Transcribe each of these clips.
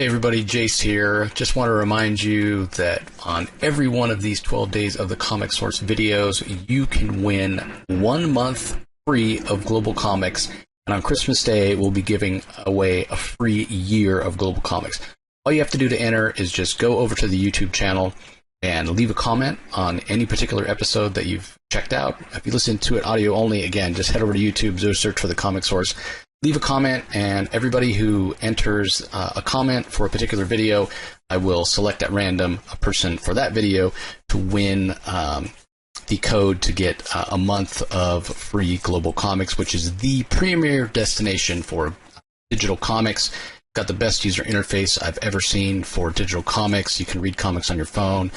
Hey everybody, Jace here. Just want to remind you that on every one of these 12 days of the Comic Source videos, you can win 1 month free of Global Comics. And on Christmas Day, we'll be giving away a free year of Global Comics. All you have to do to enter is just go over to the YouTube channel and leave a comment on any particular episode that you've checked out. If you listen to it audio only, again, just head over to YouTube, do a search for the Comic Source. Leave a comment, and everybody who enters a comment for a particular video, I will select at random a person for that video to win the code to get a month of free Global Comics, which is the premier destination for digital comics. Got the best user interface I've ever seen for digital comics. You can read comics on your phone.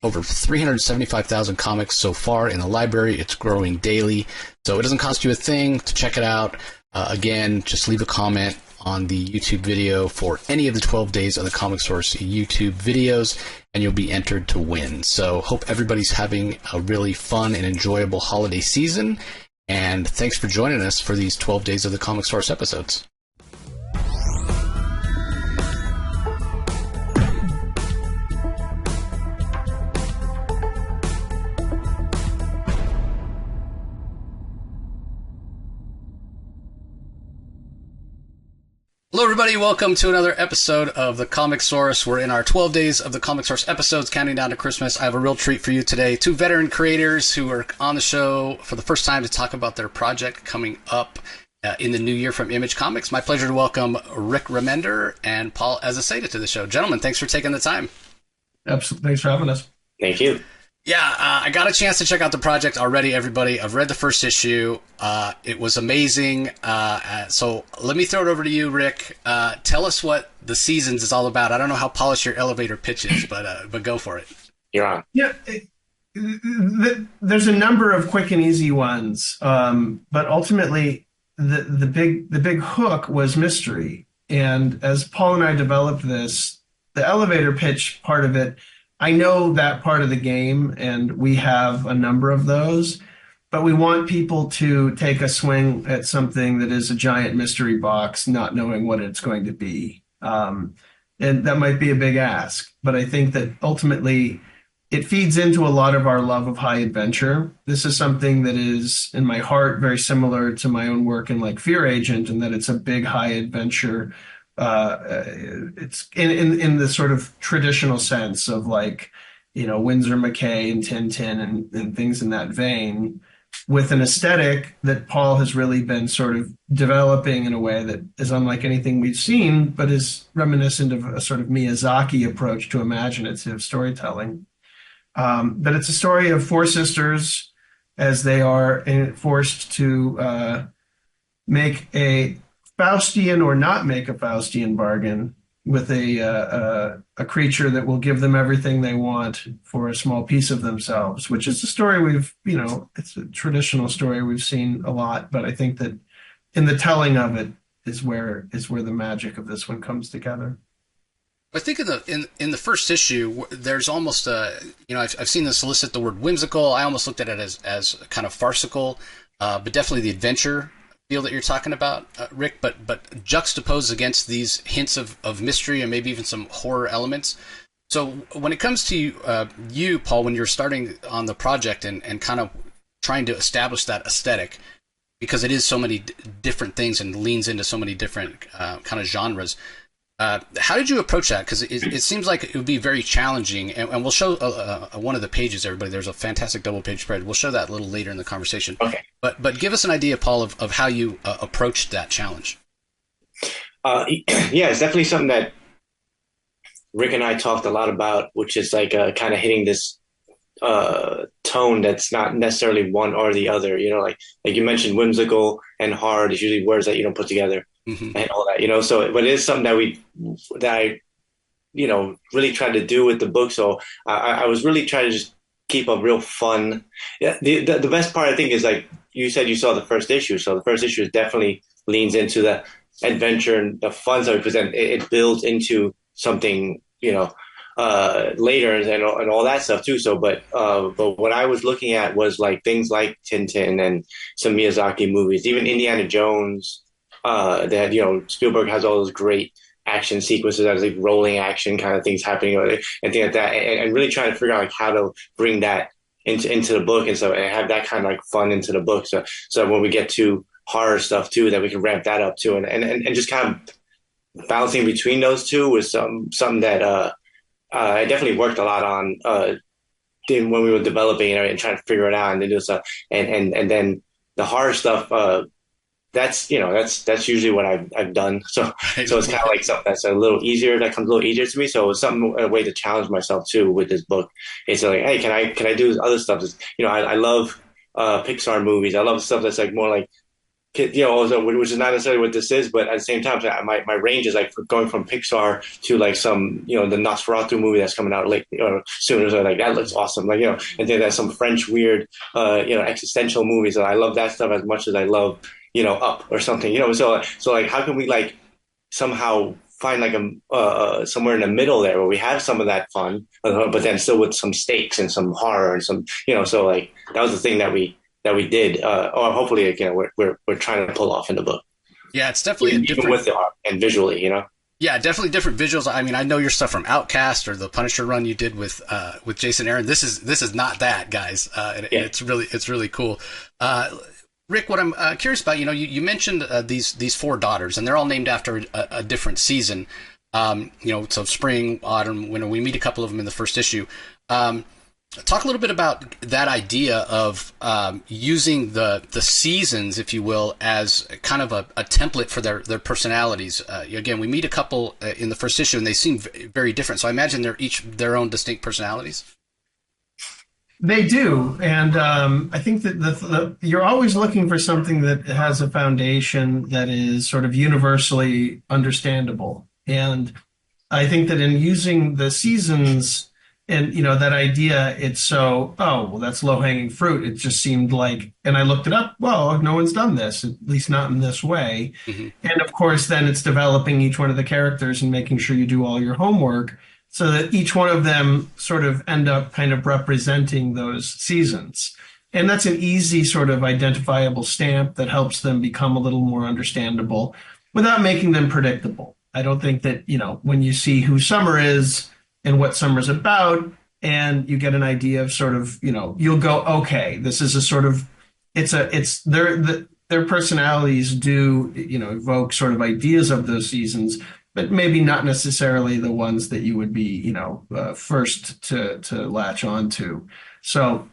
Over 375,000 comics so far in the library. It's growing daily, so it doesn't cost you a thing to check it out. Again, just leave a comment on the YouTube video for any of the 12 days of the Comic Source YouTube videos, and you'll be entered to win. So hope everybody's having a really fun and enjoyable holiday season, and thanks for joining us for these 12 days of the Comic Source episodes. Hello everybody, welcome to another episode of the Comic Source. We're in our 12 days of the Comic Source episodes, counting down to Christmas. I have a real treat for you today. Two veteran creators who are on the show for the first time to talk about their project coming up in the new year from Image Comics. My pleasure to welcome Rick Remender and Paul Azaceta to the show. Gentlemen, thanks for taking the time. Absolutely. Thanks for having us. Thank you. Yeah, I got a chance to check out the project already, everybody. I've read the first issue. It was amazing. So let me throw it over to you, Rick. Tell us what the Seasons is all about. I don't know how polished your elevator pitch is, but go for it. You're on. Yeah, there's a number of quick and easy ones, but ultimately the big hook was mystery. And as Paul and I developed this, the elevator pitch part of it, I know that part of the game, and we have a number of those, but we want people to take a swing at something that is a giant mystery box, not knowing what it's going to be. And that might be a big ask, but I think that ultimately it feeds into a lot of our love of high adventure. This is something that is in my heart very similar to my own work in like Fear Agent, and that it's a big high adventure. It's in the sort of traditional sense of like, Winsor McCay and Tintin and things in that vein, with an aesthetic that Paul has really been sort of developing in a way that is unlike anything we've seen, but is reminiscent of a sort of Miyazaki approach to imaginative storytelling. But it's a story of four sisters as they are forced to make a Faustian or not make a Faustian bargain with a creature that will give them everything they want for a small piece of themselves, which is a story it's a traditional story we've seen a lot, but I think that in the telling of it is where the magic of this one comes together. I think in the first issue, there's almost I've seen this solicit the word whimsical. I almost looked at it as kind of farcical, but definitely the adventure feel that you're talking about, Rick, but juxtaposed against these hints of mystery and maybe even some horror elements. So when it comes to you, Paul, when you're starting on the project and kind of trying to establish that aesthetic, because it is so many different things and leans into so many different kind of genres, how did you approach that? Because it seems like it would be very challenging, and we'll show one of the pages, everybody. There's a fantastic double-page spread. We'll show that a little later in the conversation. Okay. But give us an idea, Paul, of how you approached that challenge. Yeah, it's definitely something that Rick and I talked a lot about, which is like kind of hitting this tone that's not necessarily one or the other. Like you mentioned, whimsical and hard is usually words that you don't put together. Mm-hmm. And all that, so, but it is something that I really tried to do with the book. So I was really trying to just keep a real fun. Yeah, the best part I think is like you said, you saw the first issue. So the first issue definitely leans into the adventure and the fun that we present. It builds into something, later and all that stuff too. So, but what I was looking at was like things like Tintin and some Miyazaki movies, even Indiana Jones. That Spielberg has all those great action sequences, as like rolling action kind of things happening, and things like that, and really trying to figure out like how to bring that into the book, and so and have that kind of like fun into the book, so when we get to horror stuff too, that we can ramp that up too, and just kind of balancing between those two was something that I definitely worked a lot on when we were developing it and trying to figure it out and then do stuff, and then the horror stuff. That's usually what I've done. So it's kind of like something that's a little easier. That comes a little easier to me. So it was a way to challenge myself too with this book. It's like, hey, can I do other stuff? I love Pixar movies. I love stuff that's like more like, which is not necessarily what this is, but at the same time, my range is like going from Pixar to like some, the Nosferatu movie that's coming out late or soon. So like that looks awesome. Like, and then there's some French weird, existential movies. And I love that stuff as much as I love, Up or something, so like how can we like somehow find like a somewhere in the middle there where we have some of that fun, but then still with some stakes and some horror and some, so like that was the thing that we did, or hopefully again we're trying to pull off in the book. Yeah, it's definitely even with the art and visually, Yeah, definitely different visuals. I mean, I know your stuff from Outcast or the Punisher run you did with Jace and Aaron. This is not that, guys. It's really cool. Rick, what I'm curious about, you mentioned these 4 daughters, and they're all named after a different season. So spring, autumn, winter. We meet a couple of them in the first issue. Talk a little bit about that idea of using the seasons, if you will, as kind of a template for their personalities. Again, we meet a couple in the first issue, and they seem very different. So I imagine they're each their own distinct personalities. They do, and I think that you're always looking for something that has a foundation that is sort of universally understandable. And I think that in using the seasons and, that idea, it's so, that's low-hanging fruit. It just seemed like, and I looked it up, well, no one's done this, at least not in this way. Mm-hmm. And of course, then it's developing each one of the characters and making sure you do all your homework, so that each one of them sort of end up kind of representing those seasons. And that's an easy sort of identifiable stamp that helps them become a little more understandable without making them predictable. I don't think that, when you see who Summer is and what Summer's about, and you get an idea of sort of, you'll go, okay, this is a sort of, their personalities do, evoke sort of ideas of those seasons, but maybe not necessarily the ones that you would be, first to latch on to. So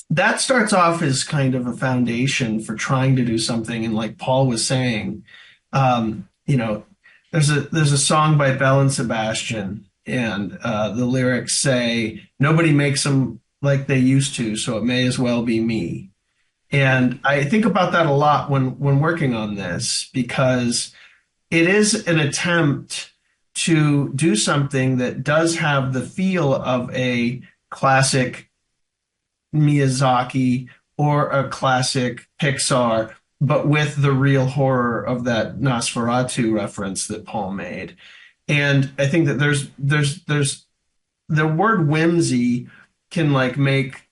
that starts off as kind of a foundation for trying to do something. And like Paul was saying, there's a song by Belle and Sebastian, and the lyrics say, "Nobody makes them like they used to, so it may as well be me." And I think about that a lot when working on this, because it is an attempt to do something that does have the feel of a classic Miyazaki or a classic Pixar, but with the real horror of that Nosferatu reference that Paul made. And I think that there's the word whimsy can like make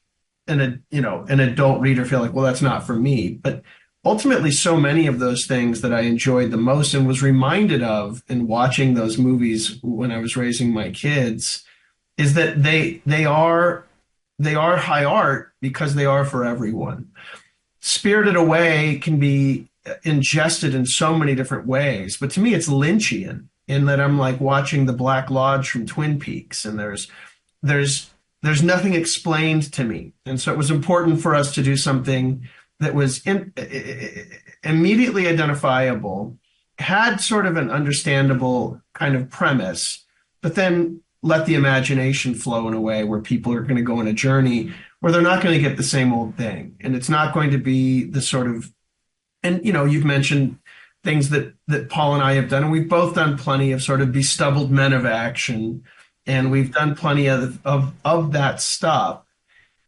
an adult reader feel like, well, that's not for me. But ultimately, so many of those things that I enjoyed the most and was reminded of in watching those movies when I was raising my kids is that they are high art because they are for everyone. Spirited Away can be ingested in so many different ways, but to me, it's Lynchian in that I'm like watching the Black Lodge from Twin Peaks, and there's nothing explained to me, and so it was important for us to do something that was immediately identifiable, had sort of an understandable kind of premise, but then let the imagination flow in a way where people are going to go on a journey where they're not going to get the same old thing. And it's not going to be the sort of, and you've mentioned things that Paul and I have done, and we've both done plenty of sort of bestubbled men of action, and we've done plenty of that stuff.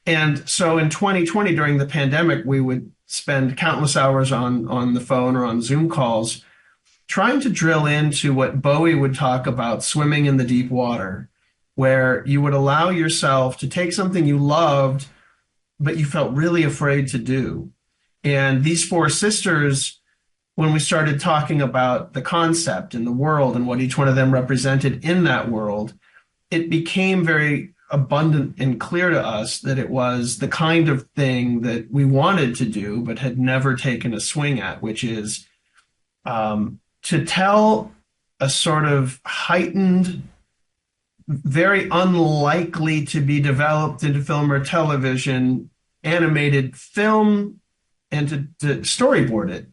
And so in 2020, during the pandemic, we would spend countless hours on the phone or on Zoom calls trying to drill into what Bowie would talk about, swimming in the deep water, where you would allow yourself to take something you loved, but you felt really afraid to do. And these 4 sisters, when we started talking about the concept and the world and what each one of them represented in that world, it became very abundant and clear to us that it was the kind of thing that we wanted to do but had never taken a swing at, which is to tell a sort of heightened, very unlikely to be developed into film or television animated film, and to storyboard it,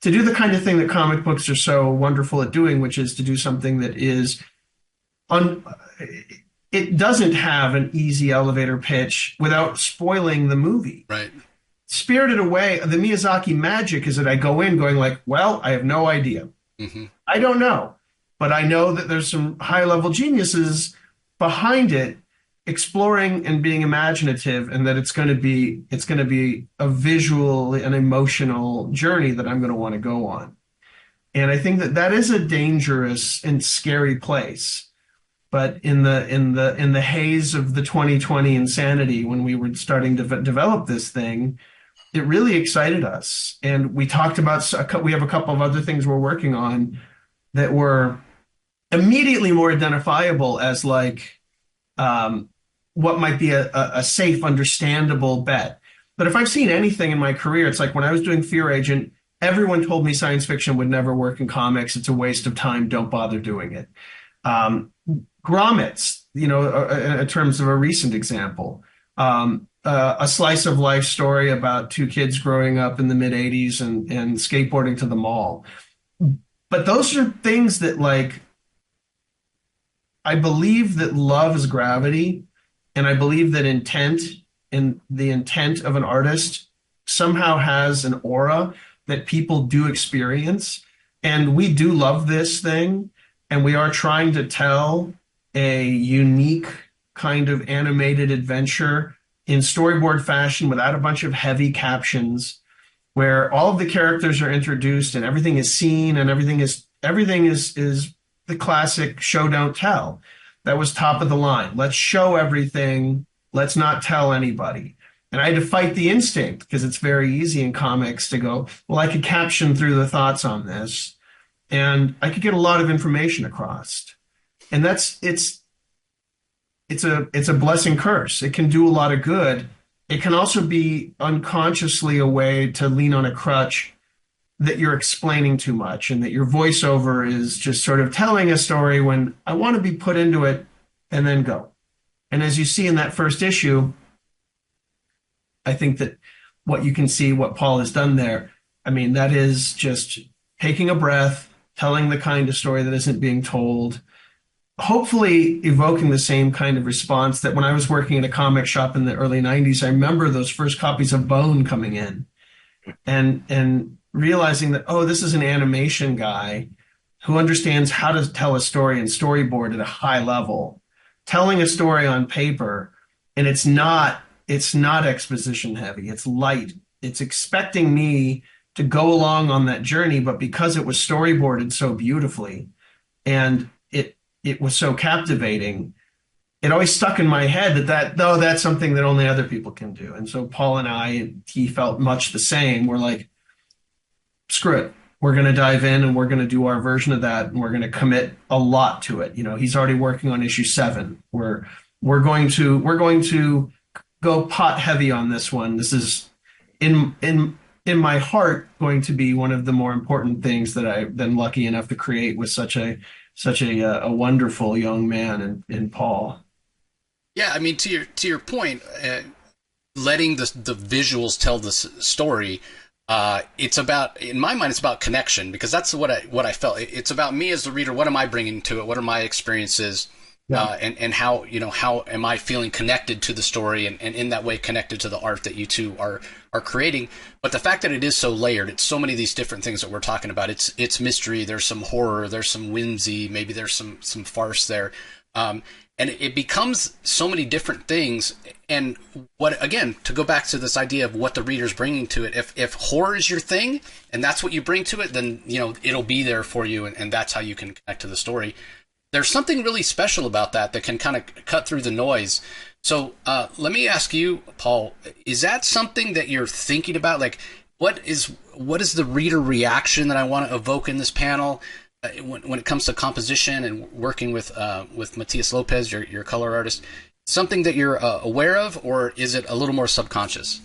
to do the kind of thing that comic books are so wonderful at doing, which is to do something that is it doesn't have an easy elevator pitch without spoiling the movie. Right. Spirited Away, the Miyazaki magic is that I go in going like, well, I have no idea. Mm-hmm. I don't know, but I know that there's some high-level geniuses behind it exploring and being imaginative, and that it's going to be a visual and emotional journey that I'm going to want to go on. And I think that is a dangerous and scary place. But in the haze of the 2020 insanity, when we were starting to develop this thing, it really excited us. And we talked about, we have a couple of other things we're working on that were immediately more identifiable as like what might be a safe, understandable bet. But if I've seen anything in my career, it's like when I was doing Fear Agent, everyone told me science fiction would never work in comics. It's a waste of time. Don't bother doing it. Grommets, in terms of a recent example, a slice of life story about two kids growing up in the mid 80s and skateboarding to the mall. But those are things that, like, I believe that love is gravity, and I believe that intent and the intent of an artist somehow has an aura that people do experience. And we do love this thing, and we are trying to tell a unique kind of animated adventure in storyboard fashion without a bunch of heavy captions, where all of the characters are introduced and everything is seen and everything is the classic show don't tell. That was top of the line. Let's show everything. Let's not tell anybody. And I had to fight the instinct, because it's very easy in comics to go, well, I could caption through the thoughts on this, and I could get a lot of information across. And it's a blessing curse. It can do a lot of good. It can also be unconsciously a way to lean on a crutch that you're explaining too much, and that your voiceover is just sort of telling a story when I want to be put into it and then go. And as you see in that first issue, I think that what you can see, what Paul has done there, I mean, that is just taking a breath, telling the kind of story that isn't being told, hopefully evoking the same kind of response that when I was working in a comic shop in the early 90s, I remember those first copies of Bone coming in and realizing that, oh, this is an animation guy who understands how to tell a story and storyboard at a high level, telling a story on paper, and it's not exposition heavy. It's light. It's expecting me to go along on that journey, but because it was storyboarded so beautifully and it was so captivating, it always stuck in my head that's something that only other people can do. And so Paul and he felt much the same. We're like, screw it. We're going to dive in and we're going to do our version of that, and we're going to commit a lot to it. He's already working on issue 7. We're going to go pot heavy on this one. This is in my heart going to be one of the more important things that I've been lucky enough to create with such a wonderful young man in Paul. Yeah, I mean, to your point, letting the visuals tell the story. It's about, in my mind, it's about connection, because that's what I felt. It's about me as the reader. What am I bringing to it? What are my experiences? Yeah. And how am I feeling connected to the story, and in that way connected to the art that you two are creating. But the fact that it is so layered, it's so many of these different things that we're talking about. It's mystery. There's some horror. There's some whimsy. Maybe there's some farce there. And it becomes so many different things. And again, to go back to this idea of what the reader's bringing to it, if horror is your thing and that's what you bring to it, then, it'll be there for you. And that's how you can connect to the story. There's something really special about that can kind of cut through the noise. So let me ask you, Paul, is that something that you're thinking about? Like, what is the reader reaction that I want to evoke in this panel when it comes to composition and working with Matheus Lopes, your color artist? Something that you're aware of, or is it a little more subconscious?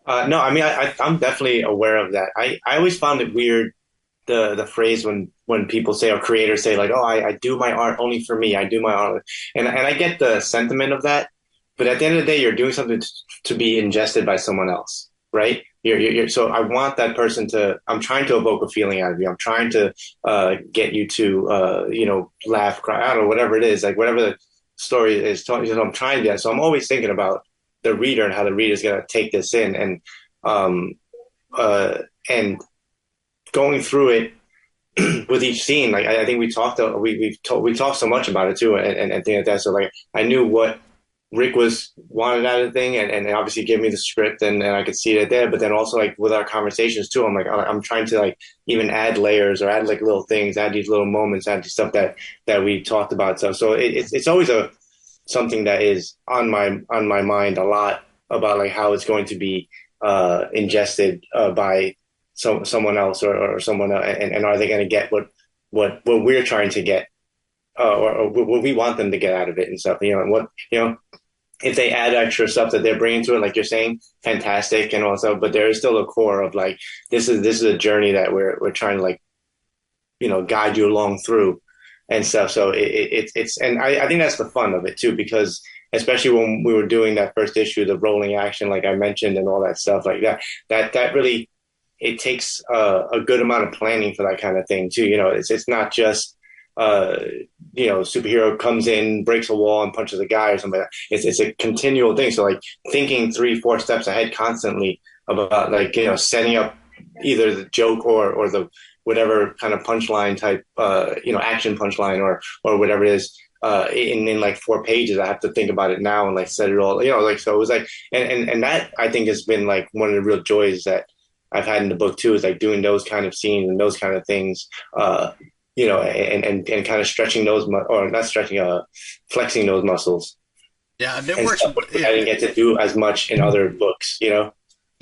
No, I mean, I'm definitely aware of that. I always found it weird, the phrase when people say, or creators say, like, oh, I do my art only for me. I do my art. And I get the sentiment of that. But at the end of the day, you're doing something to be ingested by someone else, right? So I want that person I'm trying to evoke a feeling out of you. I'm trying to get you to, laugh, cry, I don't know, whatever it is, like whatever the story is. I'm trying to do that. So I'm always thinking about the reader and how the reader is going to take this in, and going through it with each scene. Like I think we talked so much about it too, and things like that. So like I knew what Rick wanted out of the thing, and obviously gave me the script, and I could see it there. But then also like with our conversations too, I'm trying to like even add layers or add like little things, add these little moments, add stuff that we talked about. So it's always something that is on my mind a lot, about like how it's going to be ingested by someone else or someone else, and are they going to get what we're trying to get, or what we want them to get out of it and stuff, and what, if they add extra stuff that they're bringing to it, like you're saying, fantastic, and also, but there is still a core of like, this is a journey that we're trying to like, guide you along through and stuff. So it's and I think that's the fun of it too, because especially when we were doing that first issue, the rolling action, like I mentioned, and all that stuff like that really, it takes a good amount of planning for that kind of thing too. It's not just superhero comes in, breaks a wall, and punches a guy or something like that. It's a continual thing. So like thinking 3-4 steps ahead constantly about like, setting up either the joke or the whatever kind of punchline type, action punchline or whatever it is, in like 4 pages. I have to think about it now and like set it all, so it was like, and that I think has been like one of the real joys that I've had in the book too, is like doing those kind of scenes and those kind of things, and kind of stretching those, or not stretching, flexing those muscles. Yeah, I didn't get to do as much in other books, Yeah,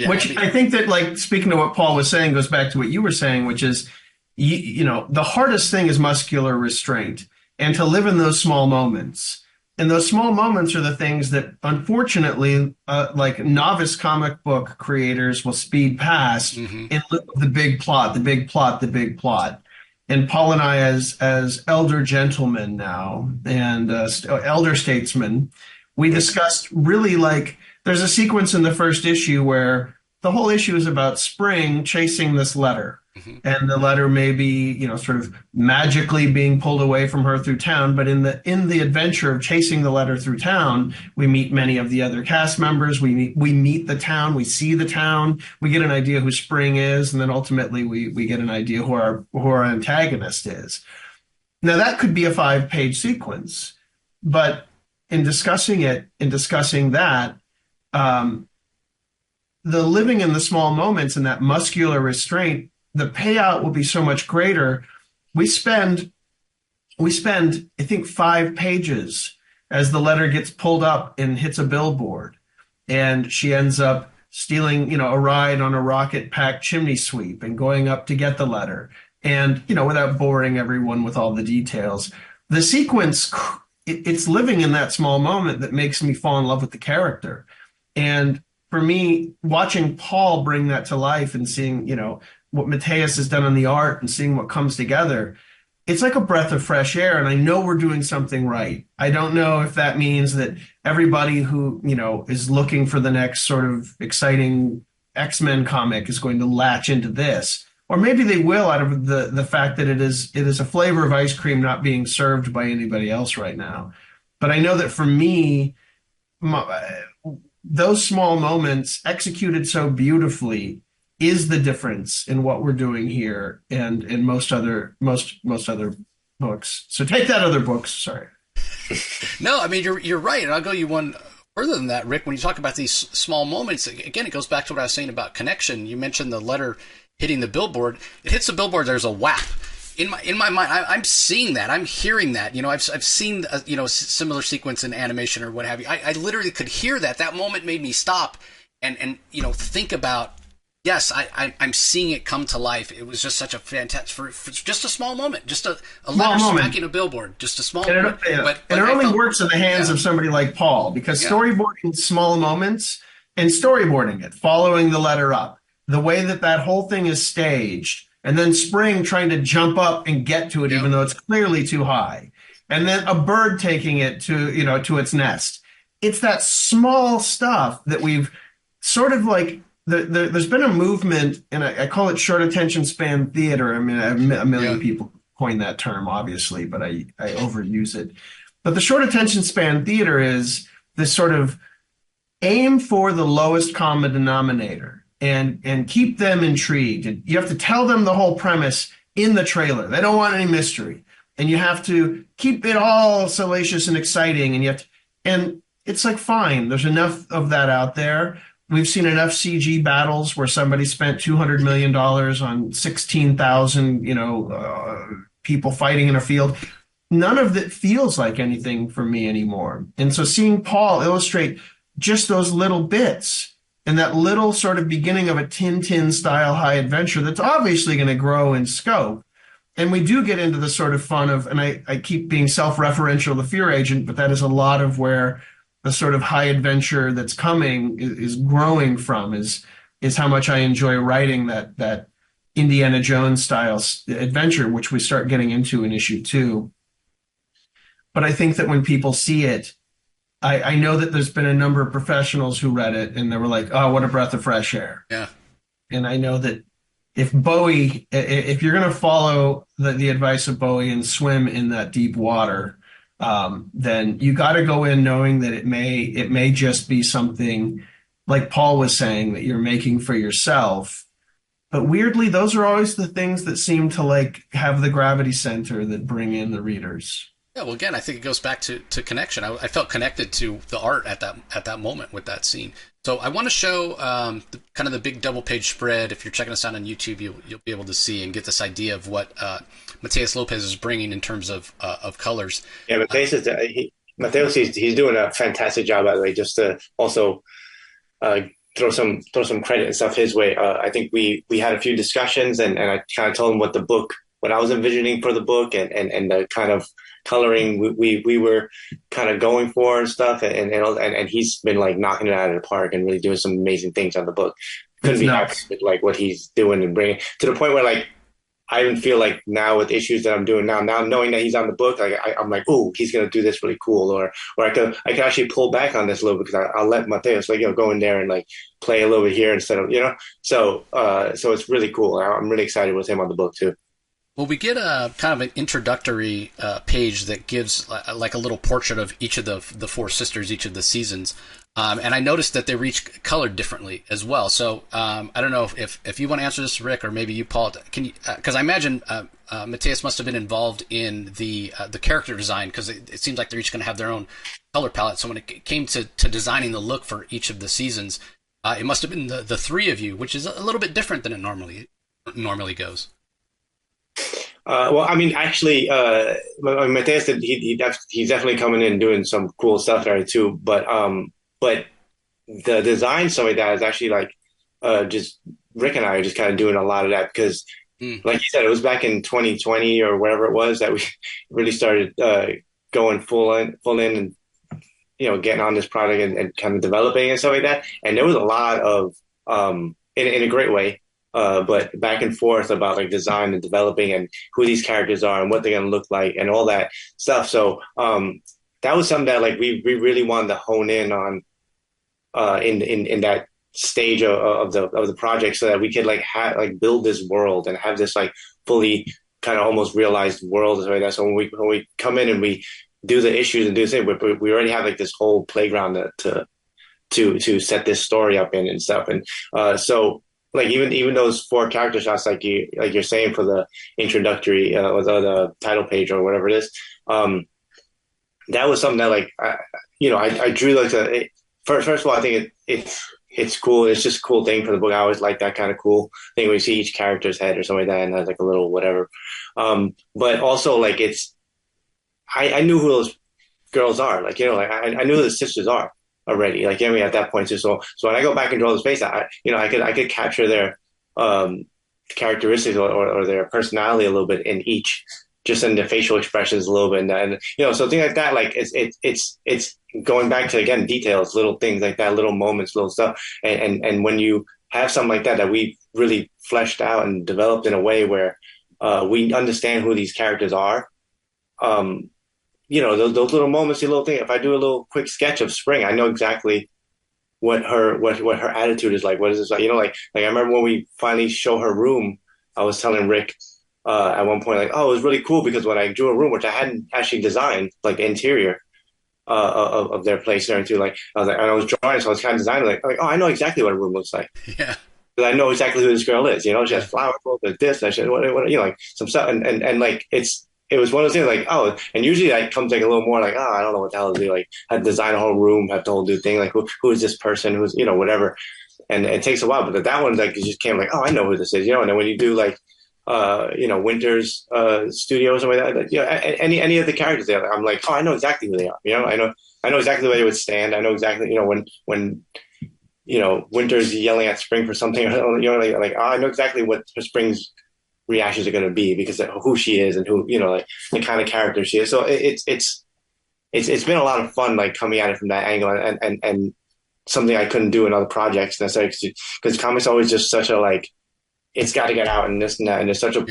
which I think that, like, speaking to what Paul was saying, goes back to what you were saying, which is, the hardest thing is muscular restraint, and to live in those small moments. And those small moments are the things that, unfortunately, like novice comic book creators will speed past in lieu of the big plot, the big plot, the big plot. And Paul and I, as elder gentlemen now, and elder statesmen, we discussed really, like, there's a sequence in the first issue where the whole issue is about Spring chasing this letter. And the letter may be, sort of magically being pulled away from her through town. But in the adventure of chasing the letter through town, we meet many of the other cast members. We meet the town. We see the town. We get an idea who Spring is, and then ultimately we get an idea who our antagonist is. Now that could be a 5-page sequence, but in discussing that, the living in the small moments and that muscular restraint, the payout will be so much greater. We spend, I think, 5 pages as the letter gets pulled up and hits a billboard, and she ends up stealing, a ride on a rocket-packed chimney sweep and going up to get the letter. And, without boring everyone with all the details, the sequence, it's living in that small moment that makes me fall in love with the character. And for me, watching Paul bring that to life and seeing, what Matheus has done on the art and seeing what comes together, it's like a breath of fresh air. And I know we're doing something right. I don't know if that means that everybody who, is looking for the next sort of exciting X-Men comic is going to latch into this, or maybe they will, out of the fact that it is a flavor of ice cream not being served by anybody else right now. But I know that for me, those small moments executed so beautifully is the difference in what we're doing here and in most other books. So take that, other books. Sorry. No, I mean, you're right. And I'll go you one further than that, Rick. When you talk about these small moments, again, it goes back to what I was saying about connection. You mentioned the letter hitting the billboard. It hits the billboard, there's a whap. In my mind, I'm seeing that. I'm hearing that. I've seen a similar sequence in animation or what have you. I literally could hear that. That moment made me stop and think about Yes, I'm seeing it come to life. It was just such a fantastic, for just a small moment, just a Small letter moment. smacking a billboard, just a small And moment. it I only felt, works in the hands yeah, of somebody like Paul, because yeah, storyboarding small moments and storyboarding it, following the letter up, the way that that whole thing is staged, and then Spring trying to jump up and get to it, yep, even though it's clearly too high, and then a bird taking it to, to its nest. It's that small stuff that we've sort of like, there's been a movement, and I call it short attention span theater. I mean, a yeah, million people coin that term, obviously, but I overuse it. But the short attention span theater is this sort of aim for the lowest common denominator and keep them intrigued. And you have to tell them the whole premise in the trailer. They don't want any mystery. And you have to keep it all salacious and exciting. And it's like, fine, there's enough of that out there. We've seen enough CG battles where somebody spent $200 million on 16,000, people fighting in a field. None of it feels like anything for me anymore. And so seeing Paul illustrate just those little bits and that little sort of beginning of a Tintin style high adventure that's obviously going to grow in scope. And we do get into the sort of fun of, and I keep being self-referential, the Fear Agent, but that is a lot of where the sort of high adventure that's coming is growing from, is how much I enjoy writing that Indiana Jones style adventure, which we start getting into in issue 2. But I think that when people see it, I know that there's been a number of professionals who read it and they were like, oh, what a breath of fresh air. yeah. And I know that if you're going to follow the advice of Bowie and swim in that deep water, then you got to go in knowing that it may just be something like Paul was saying that you're making for yourself. But weirdly, those are always the things that seem to like have the gravity center that bring in the readers. Yeah, well, again, I think it goes back to connection. I felt connected to the art at that moment with that scene. So I want to show kind of the big double page spread. If you're checking us out on YouTube, you'll be able to see and get this idea of what Matheus Lopes is bringing in terms of colors. Yeah, Matheus, he's doing a fantastic job, by the way. Just to also throw some credit and stuff his way. I think we had a few discussions, and I kind of told him what I was envisioning for the book, and the kind of coloring we were kind of going for and stuff, and he's been like knocking it out of the park and really doing some amazing things on the book. Couldn't be happy with like what he's doing and bringing to the point where like I even feel like now with issues that I'm doing now knowing that he's on the book, like I'm like, oh, he's gonna do this really cool, or I could actually pull back on this a little bit because I'll let Matheus like go in there and like play a little bit here instead of so it's really cool. I'm really excited with him on the book too. Well, we get a kind of an introductory page that gives like a little portrait of each of the four sisters, each of the seasons. And I noticed that they were each colored differently as well. So I don't know if you want to answer this, Rick, or maybe you, Paul. Can you? Because I imagine Matheus must have been involved in the character design, because it seems like they're each going to have their own color palette. So when it came to designing the look for each of the seasons, it must have been the three of you, which is a little bit different than it normally goes. Well, I mean, actually, Matheus, he's definitely coming in and doing some cool stuff there too. But the design stuff like that is actually like just Rick and I are just kind of doing a lot of that because, like you said, it was back in 2020 or whatever it was that we really started going full in and getting on this product and kind of developing and stuff like that. And there was a lot of in a great way. But back and forth about like design and developing and who these characters are and what they're going to look like and all that stuff. So that was something that like we really wanted to hone in on in that stage of the project, so that we could like build this world and have this like fully kind of almost realized world and stuff like that. So when we come in and we do the issues and do the thing, we already have like this whole playground to set this story up in and stuff. And so. Like even those four character shots, like you're saying for the introductory or the title page or whatever it is, that was something that like I drew like first of all, I think it's cool. It's just a cool thing for the book. I always like that kind of cool thing where you see each character's head or something like that, and has like a little whatever. But also like I knew who those girls are. Like I knew who the sisters are. already. Like, at that point too. So when I go back and draw this face, I could capture their characteristics or their personality a little bit in each, just in the facial expressions a little bit, and so things like that. Like it's going back to, again, details, little things like that, little moments, little stuff, and when you have something like that we really fleshed out and developed in a way where we understand who these characters are. Those little moments, the little thing. If I do a little quick sketch of Spring, I know exactly what her attitude is like. What is this like? Like I remember when we finally show her room, I was telling Rick at one point, like, oh, it was really cool because when I drew a room, which I hadn't actually designed, like the interior of their place there too, like I was drawing, so I was kind of designing, like, oh, I know exactly what a room looks like. Yeah. I know exactly who this girl is. She has flowers, there's this, that shit, like some stuff, and like it was one of those things, like, oh, and usually that comes like a little more like, oh, I don't know what the hell to do. Like, I had to design a whole room, have the whole new thing, like, who is this person, who's, whatever. And it takes a while, but that one's like, you just came like, oh, I know who this is, and then when you do like, Winter's studios or something like that, any of the characters there, I'm like, oh, I know exactly who they are. I know exactly where they would stand. I know exactly, when Winter's yelling at Spring for something, like, oh, I know exactly what Spring's reactions are going to be because of who she is and who, like the kind of character she is. So it's been a lot of fun, like coming at it from that angle, and something I couldn't do in other projects necessarily, because comics always just such a, like, it's got to get out and this and that, and there's such a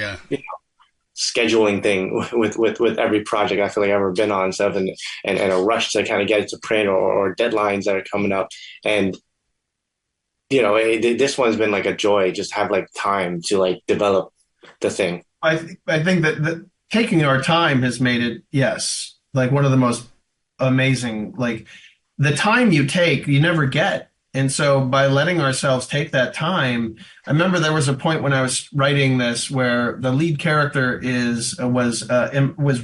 scheduling thing with every project I feel like I've ever been on, stuff, and a rush to kind of get it to print, or deadlines that are coming up. And this one's been like a joy, just have like time to like develop the thing. I think that taking our time has made it, yes, like one of the most amazing, like the time you take, you never get. And so by letting ourselves take that time, I remember there was a point when I was writing this where the lead character was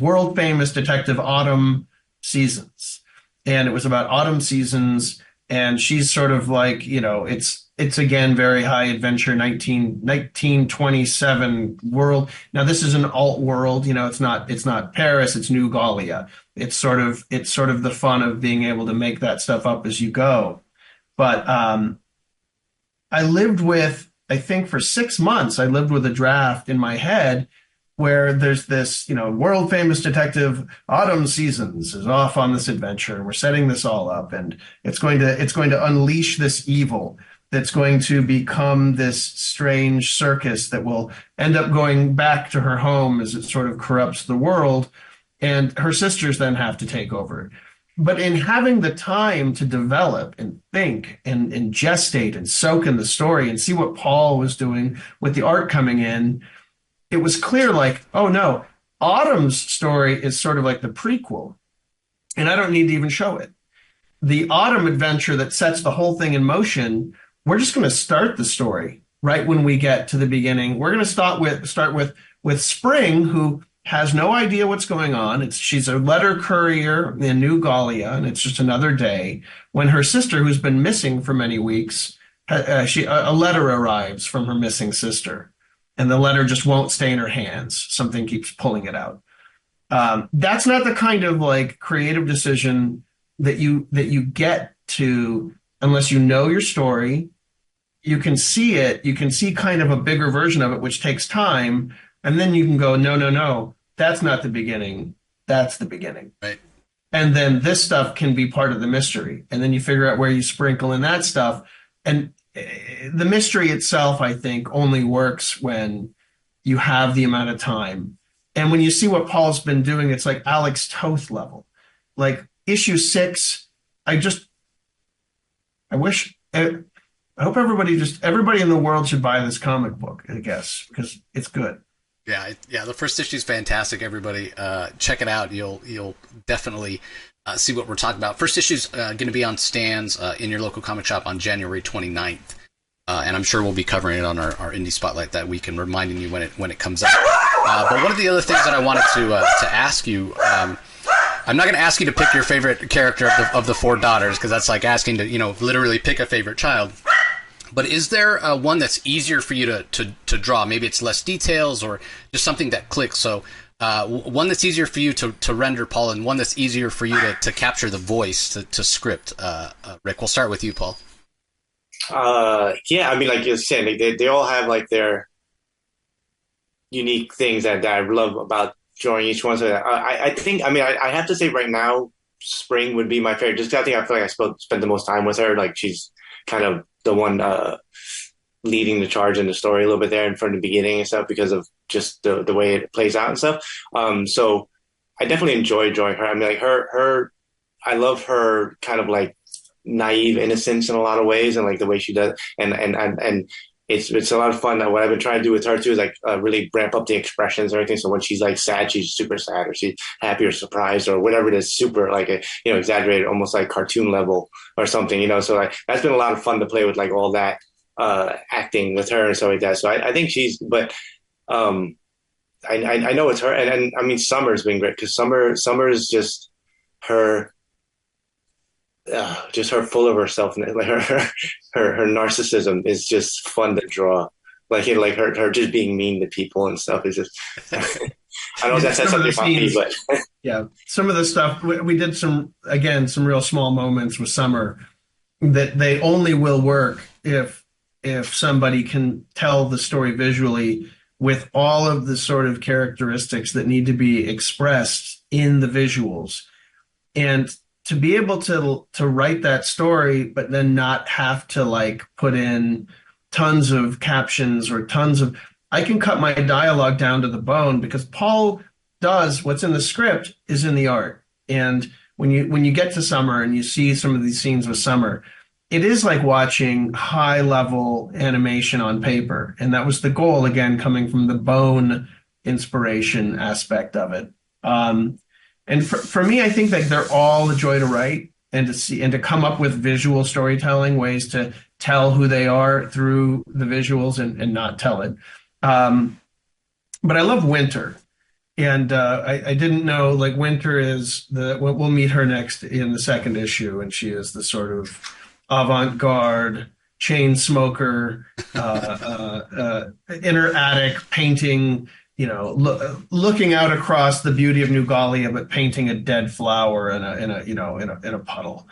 world famous detective Autumn Seasons. And it was about Autumn Seasons. And she's sort of like, it's again, very high adventure, 1927 world. Now this is an alt world, it's not Paris, it's New Gallia. It's sort of the fun of being able to make that stuff up as you go. But I lived with, I think for 6 months, I lived with a draft in my head where there's this, world famous detective Autumn Seasons is off on this adventure. We're setting this all up, and it's going to unleash this evil that's going to become this strange circus that will end up going back to her home as it sort of corrupts the world, and her sisters then have to take over. But in having the time to develop and think and gestate and soak in the story and see what Paul was doing with the art coming in, it was clear, like, oh no, Autumn's story is sort of like the prequel, and I don't need to even show it. The Autumn adventure that sets the whole thing in motion, we're just going to start the story right when we get to the beginning. We're going to start with Spring, who has no idea what's going on. She's a letter courier in New Gallia, and it's just another day when her sister, who's been missing for many weeks, a letter arrives from her missing sister, and the letter just won't stay in her hands. Something keeps pulling it out. That's not the kind of like creative decision that you get to unless you know your story. You can see it. You can see kind of a bigger version of it, which takes time. And then you can go, no, that's not the beginning. That's the beginning. Right. And then this stuff can be part of the mystery. And then you figure out where you sprinkle in that stuff. And the mystery itself, I think, only works when you have the amount of time. And when you see what Paul's been doing, it's like Alex Toth level. Like issue 6, I hope everybody in the world should buy this comic book, I guess, because it's good. Yeah. The first issue is fantastic. Everybody, check it out. You'll definitely see what we're talking about. First issue is going to be on stands in your local comic shop on January 29th, and I'm sure we'll be covering it on our Indie Spotlight that week and reminding you when it comes out. But one of the other things that I wanted to ask you, I'm not going to ask you to pick your favorite character of the 4 daughters, because that's like asking to literally pick a favorite child. But is there one that's easier for you to draw? Maybe it's less details or just something that clicks. So One that's easier for you to render, Paul, and one that's easier for you to capture the voice to script. Rick, we'll start with you, Paul. Yeah, I mean, like you're saying, like, they all have like their unique things that I love about drawing each one. So I think, I mean, I have to say right now, Spring would be my favorite. Just 'cause I think I feel like I spent the most time with her. Like she's kind of the one leading the charge in the story a little bit there and from the beginning and stuff because of just the way it plays out and stuff. So I definitely enjoy drawing her. I mean, like her, I love her kind of like naive innocence in a lot of ways and like the way she does and it's a lot of fun. What I've been trying to do with her too is like really ramp up the expressions and everything. So when she's like sad, she's super sad, or she's happy or surprised or whatever it is, super like exaggerated, almost like cartoon level or something. So like that's been a lot of fun to play with, like all that acting with her and stuff like that. So I think she's, but I know it's her, and I mean Summer's been great because Summer is just her. Just her full of herself, like her narcissism is just fun to draw. Like her just being mean to people and stuff is just. I don't know if that says something about me, but yeah, some of the stuff we did some real small moments with Summer that they only will work if somebody can tell the story visually with all of the sort of characteristics that need to be expressed in the visuals, and to be able to write that story, but then not have to like put in tons of captions or I can cut my dialogue down to the bone because Paul does what's in the script is in the art. And when you get to Summer and you see some of these scenes with Summer, it is like watching high level animation on paper. And that was the goal, again, coming from the bone inspiration aspect of it. And for me, I think that they're all a joy to write and to see and to come up with visual storytelling ways to tell who they are through the visuals and not tell it. But I love Winter. And I didn't know, like, Winter is we'll meet her next in the second issue, and she is the sort of avant-garde chain smoker, inner attic painting, looking out across the beauty of New Gallia, but painting a dead flower in a puddle.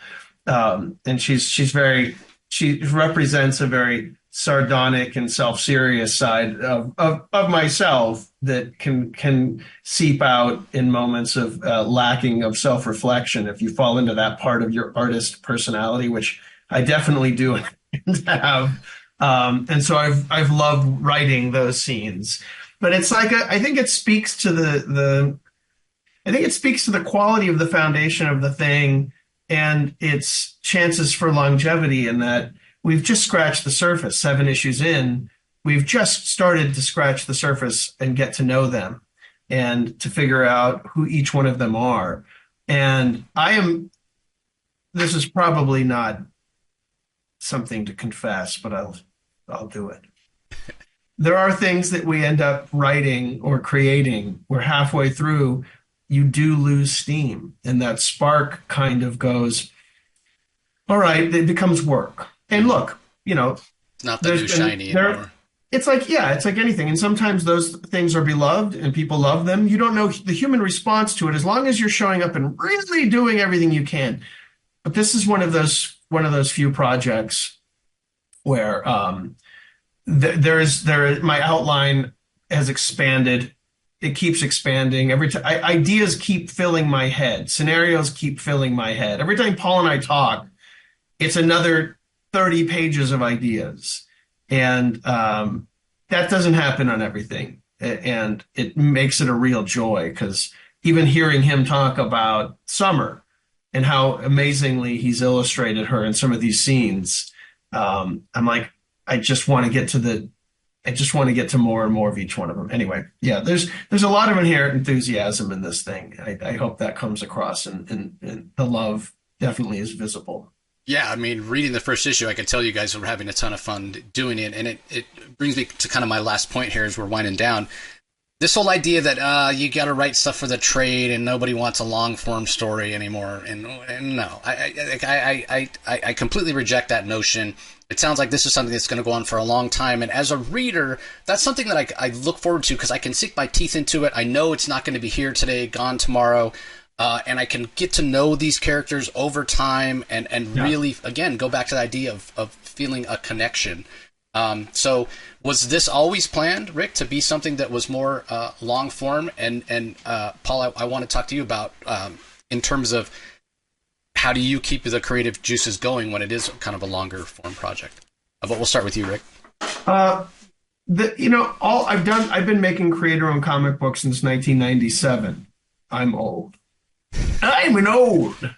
And she represents a very sardonic and self-serious side of myself that can seep out in moments of lacking of self-reflection if you fall into that part of your artist personality, which I definitely do have. And so I've loved writing those scenes. But it's like I think it speaks to the quality of the foundation of the thing and its chances for longevity, in that we've just scratched the surface. 7 issues in, we've just started to scratch the surface and get to know them and to figure out who each one of them are. And this is probably not something to confess, but I'll do it. There are things that we end up writing or creating where halfway through you do lose steam, and that spark kind of goes, all right, it becomes work. And look, it's not the new shiny anymore. It's like anything. And sometimes those things are beloved and people love them. You don't know the human response to it as long as you're showing up and really doing everything you can. But this is one of those few projects where my outline has expanded. It keeps expanding every time. Ideas keep filling my head. Scenarios keep filling my head. Every time Paul and I talk, it's another 30 pages of ideas. And that doesn't happen on everything. And it makes it a real joy, because even hearing him talk about Summer and how amazingly he's illustrated her in some of these scenes, I'm like, I just want to get to more and more of each one of them. Anyway, yeah, there's a lot of inherent enthusiasm in this thing. I hope that comes across, and the love definitely is visible. Yeah, I mean, reading the first issue, I can tell you guys were having a ton of fun doing it, and it brings me to kind of my last point here as we're winding down. This whole idea that you got to write stuff for the trade and nobody wants a long form story anymore, and no, I completely reject that notion. It sounds like this is something that's going to go on for a long time, and as a reader, that's something that I look forward to because I can sink my teeth into it. I know it's not going to be here today, gone tomorrow, and I can get to know these characters over time and really, again, go back to the idea of feeling a connection. So was this always planned, Rick, to be something that was more long form? And Paul, I want to talk to you about in terms of how do you keep the creative juices going when it is kind of a longer form project? But we'll start with you, Rick. All I've been making creator-owned comic books since 1997. I'm old. I'm an old.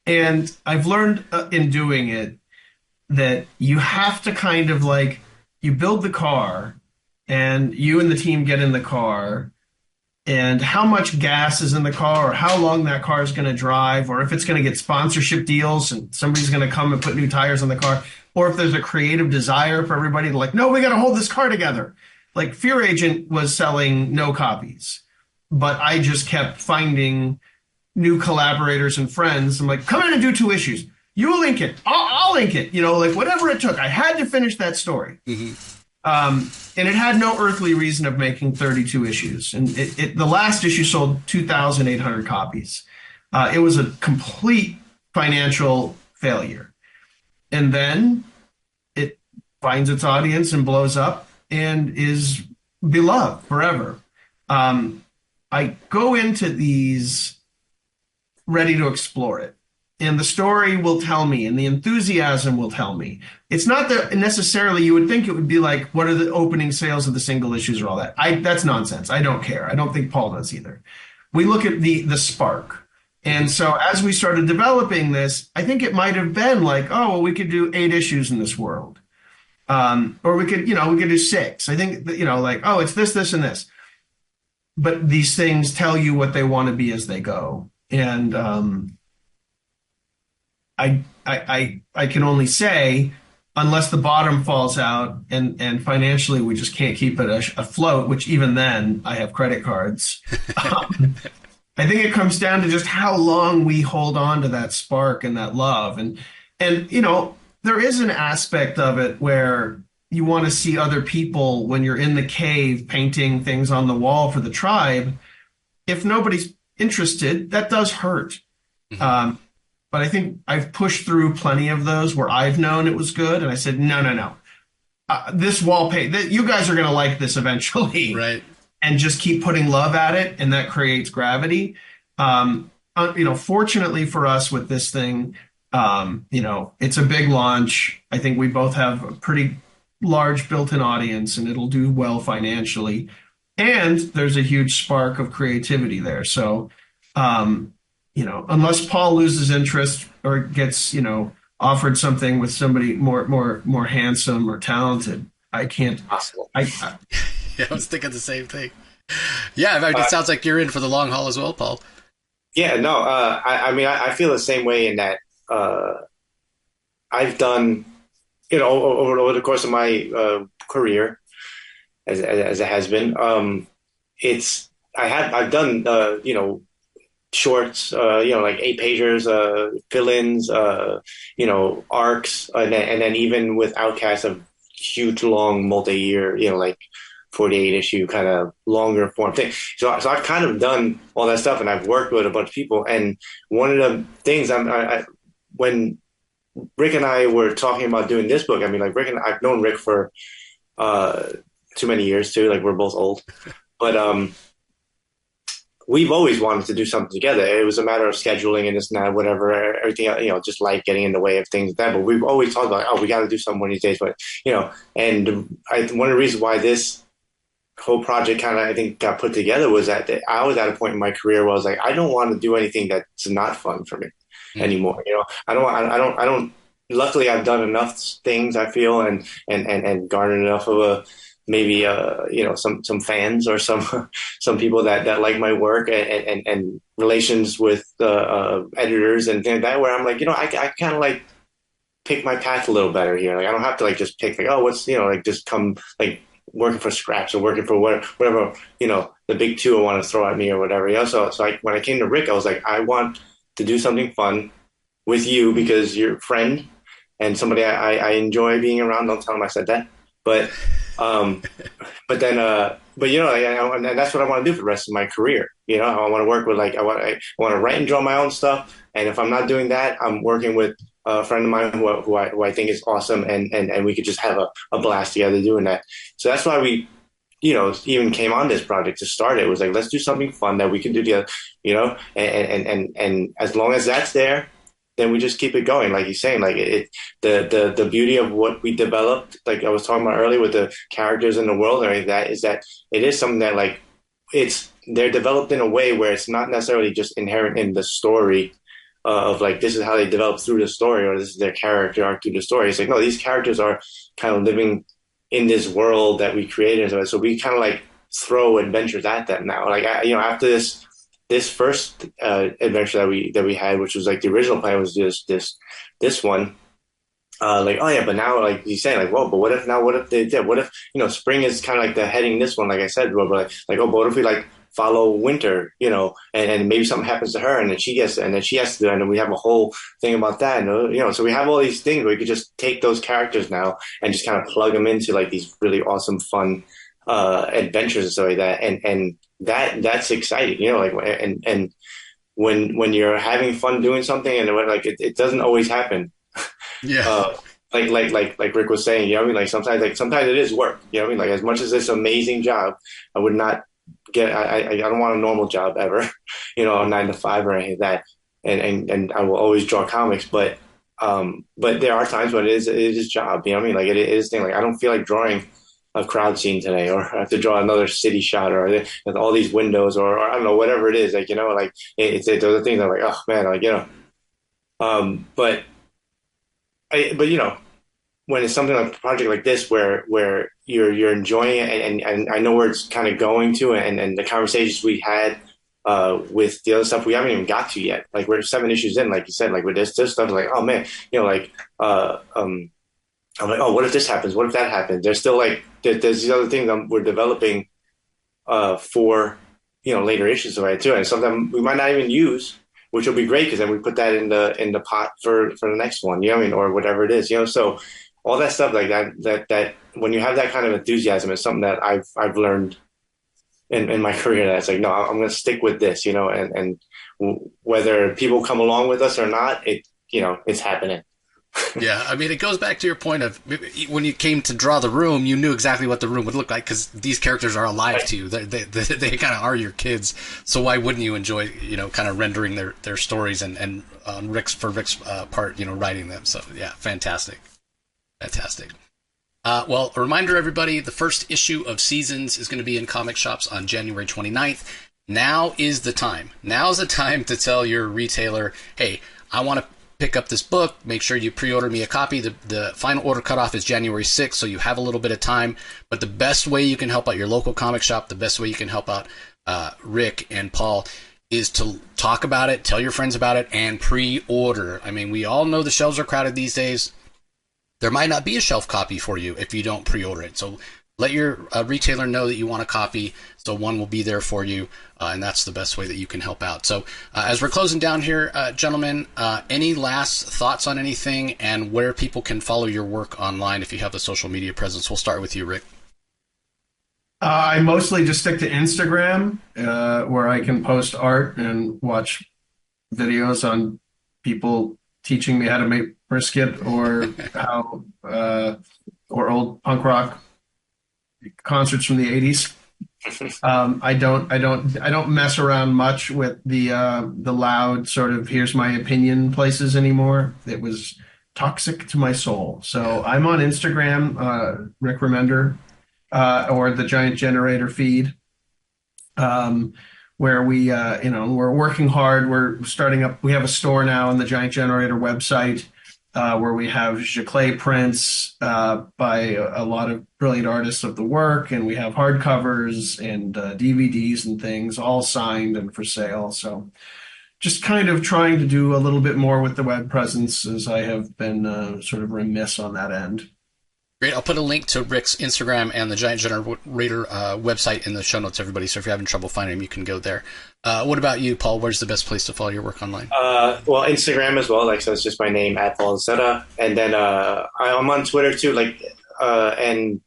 And I've learned in doing it that you have to kind of like, you build the car and you and the team get in the car, and how much gas is in the car or how long that car is going to drive, or if it's going to get sponsorship deals and somebody's going to come and put new tires on the car, or if there's a creative desire for everybody to like, no, we got to hold this car together. Like Fear Agent was selling no copies, but I just kept finding new collaborators and friends. I'm like, come in and do 2 issues. You link it. I'll link it. Like whatever it took. I had to finish that story. Mm-hmm. And it had no earthly reason of making 32 issues. And the last issue sold 2,800 copies. It was a complete financial failure. And then it finds its audience and blows up and is beloved forever. I go into these ready to explore it. And the story will tell me, and the enthusiasm will tell me. It's not that necessarily you would think it would be like, what are the opening sales of the single issues or all that. That's nonsense. I don't care. I don't think Paul does either. We look at the spark. And so as we started developing this, I think it might have been like, oh, well, we could do 8 issues in this world. Or we could do 6. I think, like, oh, it's this, this, and this. But these things tell you what they want to be as they go. And, I can only say, unless the bottom falls out and financially we just can't keep it afloat, which even then I have credit cards. I think it comes down to just how long we hold on to that spark and that love. And there is an aspect of it where you want to see other people when you're in the cave painting things on the wall for the tribe. If nobody's interested, that does hurt. Mm-hmm. But I think I've pushed through plenty of those where I've known it was good. And I said, no. This wall paint, you guys are going to like this eventually. Right. And just keep putting love at it. And that creates gravity. Fortunately for us with this thing, it's a big launch. I think we both have a pretty large built-in audience and it'll do well financially. And there's a huge spark of creativity there. So, unless Paul loses interest or gets, offered something with somebody more handsome or talented, I can't. Possible. Yeah, I was thinking the same thing. Yeah, it sounds like you're in for the long haul as well, Paul. Yeah, no, I feel the same way in that I've done, over the course of my career, as it has been, I've done, shorts, like 8-pagers, fill-ins, arcs, and then even with Outcast, a huge, long, multi-year, like 48 issue kind of longer form thing. So I've kind of done all that stuff, and I've worked with a bunch of people. And one of the things when Rick and I were talking about doing this book, I've known Rick for too many years too. Like we're both old, but we've always wanted to do something together. It was a matter of scheduling and this and that, whatever, everything, just life getting in the way of things like that. But we've always talked about, we got to do something one of these days. But, and one of the reasons why this whole project kind of, I think, got put together was that I was at a point in my career where I was like, I don't want to do anything that's not fun for me anymore. I don't, luckily I've done enough things, I feel, and garnered enough of maybe some fans or some people that like my work and relations with editors and things like that, where I'm like, I kind of like pick my path a little better here. Like I don't have to like just pick like, oh, what's just come like working for scraps or working for whatever, the big two I want to throw at me or whatever. When I came to Rick, I was like, I want to do something fun with you because you're a friend and somebody I enjoy being around. Don't tell him I said that. But um, and that's what I want to do for the rest of my career. I want to work with I want to write and draw my own stuff. And if I'm not doing that, I'm working with a friend of mine who I think is awesome, and we could just have a blast together doing that. So that's why we, even came on this project to start it. It was like, let's do something fun that we can do together, and as long as that's there, then we just keep it going. Like you're saying, like the beauty of what we developed, like I was talking about earlier with the characters in the world and everything, that is that it is something that like they're developed in a way where it's not necessarily just inherent in the story of like, this is how they develop through the story, or this is their character arc through the story. It's like, no, these characters are kind of living in this world that we created. So we kind of like throw adventures at them now. Like, after this first adventure that we had, which was like the original plan was just this one. Like, oh yeah, but now, like you saying, like, whoa, but what if they did? What if, spring is kind of like the heading this one, like I said, but like, oh, but what if we like follow winter, and maybe something happens to her and then she has to do it, and then we have a whole thing about that. And, so we have all these things where we could just take those characters now and just kind of plug them into like these really awesome, fun, adventures and stuff like that. And that's exciting, and when you're having fun doing something and like, it doesn't always happen. Yeah. Like Rick was saying, like sometimes it is work, like as much as this amazing job, I would not I don't want a normal job ever, a 9 to 5 or anything like that. And I will always draw comics, but there are times when it is job, like it is thing. Like, I don't feel like drawing a crowd scene today, or I have to draw another city shot, or with all these windows, or I don't know, whatever it is, like, like it's those are things I'm like, oh man, like, but when it's something like a project like this where you're enjoying it, and I know where it's kind of going to, and the conversations we had with the other stuff we haven't even got to yet. Like, we're 7 issues in, like you said, like with this stuff, like, oh man, I'm like, oh, what if this happens? What if that happens? There's still like there's these other things we're developing for later issues of it too, and something we might not even use, which will be great because then we put that in the pot for the next one, or whatever it is, So all that stuff like that when you have that kind of enthusiasm, is something that I've learned in my career, that it's like, no, I'm going to stick with this, and whether people come along with us or not, it's happening. Yeah, I mean, it goes back to your point of when you came to draw the room, you knew exactly what the room would look like because these characters are alive to you. They kind of are your kids. So why wouldn't you enjoy, kind of rendering their stories and Rick's part, writing them. So yeah, fantastic. Well, a reminder, everybody, the first issue of Seasons is going to be in comic shops on January 29th. Now is the time. Now's the time to tell your retailer, hey, I want to pick up this book. Make sure you pre-order me a copy. The final order cutoff is January 6th, so you have a little bit of time. But the best way you can help out your local comic shop, the best way you can help out Rick and Paul, is to talk about it, tell your friends about it, and pre-order. I mean, we all know the shelves are crowded these days. There might not be a shelf copy for you if you don't pre-order it. So let your retailer know that you want a copy, so one will be there for you, and that's the best way that you can help out. So as we're closing down here, gentlemen, any last thoughts on anything and where people can follow your work online if you have the social media presence? We'll start with you, Rick. I mostly just stick to Instagram, where I can post art and watch videos on people teaching me how to make brisket, or how or old punk rock concerts from the 80s. I don't mess around much with the loud sort of here's my opinion places anymore. It was toxic to my soul. So I'm on Instagram, Rick Remender, or the Giant Generator feed, where we we're working hard. We're starting up. We have a store now on the Giant Generator website, where we have Giclée prints by a lot of brilliant artists of the work, and we have hardcovers and DVDs and things, all signed and for sale. So just kind of trying to do a little bit more with the web presence, as I have been sort of remiss on that end. Great. I'll put a link to Rick's Instagram and the Giant Generator website in the show notes, everybody. So if you're having trouble finding him, you can go there. What about you, Paul? Where's the best place to follow your work online? Well, Instagram as well. Like, so it's just my name at Paul Azaceta. And then I'm on Twitter too, like, and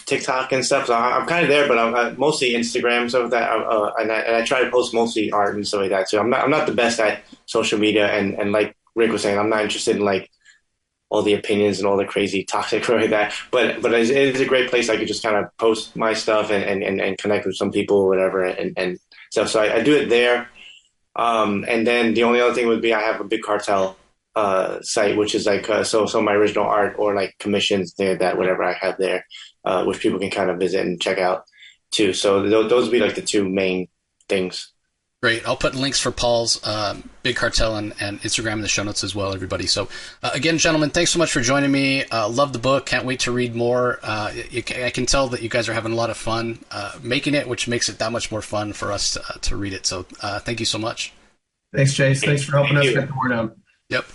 TikTok and stuff. So I'm kind of there, but I'm mostly Instagram, stuff like that. And I try to post mostly art and stuff like that too. I'm not the best at social media, and like Rick was saying, I'm not interested in like all the opinions and all the crazy toxic like that. But it is a great place. I could just kind of post my stuff and connect with some people or whatever and stuff. So I do it there. And then the only other thing would be I have a Big Cartel site, which is like so my original art or like commissions there, that whatever I have there, which people can kind of visit and check out too. So those would be like the two main things. Great. I'll put links for Paul's Big Cartel and Instagram in the show notes as well, everybody. So again, gentlemen, thanks so much for joining me. Love the book. Can't wait to read more. I can tell that you guys are having a lot of fun making it, which makes it that much more fun for us to read it. So thank you so much. Thanks, Jace. Thanks for helping us get the word out. Yep.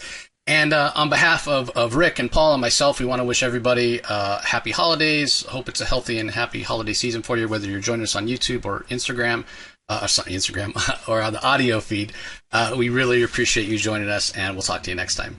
And on behalf of Rick and Paul and myself, we want to wish everybody happy holidays. Hope it's a healthy and happy holiday season for you, whether you're joining us on YouTube or Instagram. Or on the audio feed. We really appreciate you joining us, and we'll talk to you next time.